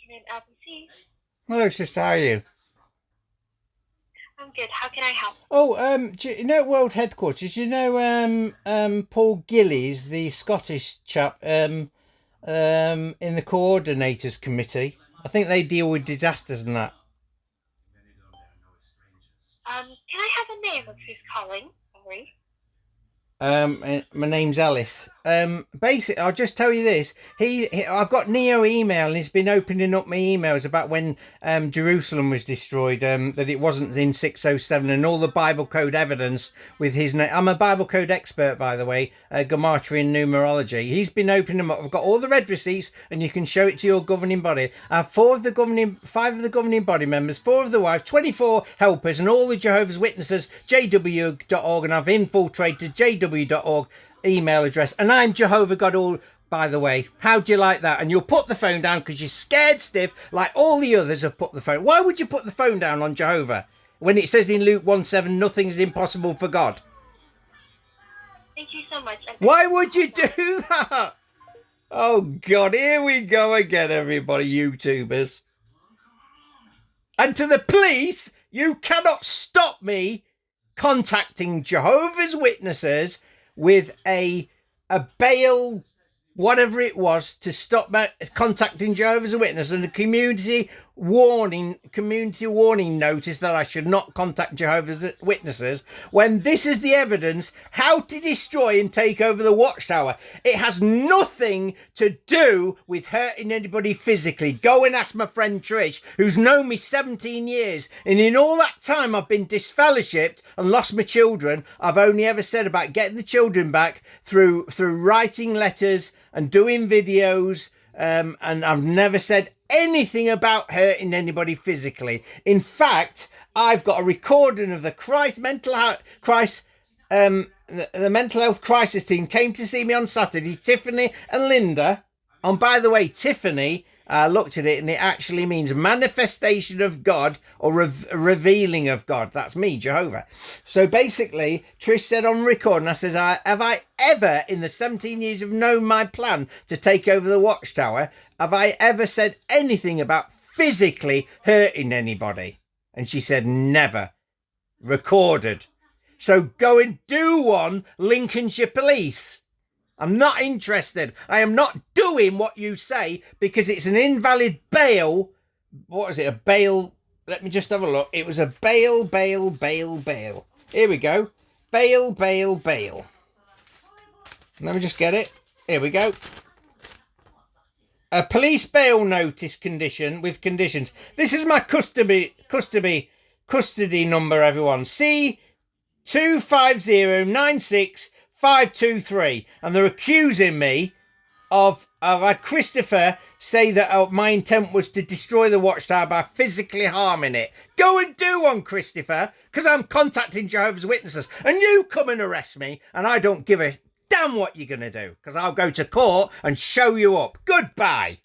afternoon, LDC. Hello, sister. How are you? I'm good. How can I help? Oh, do you know World Headquarters? You know, Paul Gillies, the Scottish chap, in the Coordinators Committee. I think they deal with disasters and that. Can I have a name of who's calling? Sorry. My name's Alice. Basically, I'll just tell you this. I've got Neo email, and he's been opening up my emails about when Jerusalem was destroyed. That it wasn't in 607, and all the Bible code evidence with his name. I'm a Bible code expert, by the way, gematria and numerology. He's been opening them up. I've got all the red receipts, and you can show it to your governing body. I have 5 of the governing body members, 4 of the wives, 24 helpers, and all the Jehovah's Witnesses. JW.org, and I've infiltrated JW.org email address, and I'm Jehovah God all. By the way, how do you like that? And you'll put the phone down because you're scared stiff like all the others have put the phone. Why would you put the phone down on Jehovah when it says in Luke 1:7 nothing is impossible for God? Thank you so much. Why would you do that? Oh God, here we go again, everybody, YouTubers. And to the police, you cannot stop me contacting Jehovah's Witnesses with a bail, whatever it was, to stop contacting Jehovah's Witnesses, and a community warning notice that I should not contact Jehovah's Witnesses, when this is the evidence how to destroy and take over the Watchtower. It has nothing to do with hurting anybody physically. Go and ask my friend Trish, who's known me 17 years, and in all that time I've been disfellowshipped and lost my children. I've only ever said about getting the children back through writing letters and doing videos, and I've never said anything about hurting anybody physically. In fact, I've got a recording of the the mental health crisis team came to see me on Saturday, Tiffany and Linda. And by the way, Tiffany, I looked at it, and it actually means manifestation of God, or revealing of God. That's me, Jehovah. So basically, Trish said on recording, I said, have I ever, in the 17 years of known my plan to take over the Watchtower, have I ever said anything about physically hurting anybody? And she said, never. Recorded. So go and do one, Lincolnshire Police. I'm not interested. I am not doing what you say, because it's an invalid bail. What is it? A bail? Let me just have a look. It was a bail. Here we go. Bail. Let me just get it. Here we go. A police bail notice condition with conditions. This is my custody number, everyone. C25096523, and they're accusing me of Christopher say that my intent was to destroy the Watchtower by physically harming it. Go and do one, Christopher, because I'm contacting Jehovah's Witnesses, and you come and arrest me, and I don't give a damn what you're going to do, because I'll go to court and show you up. Goodbye.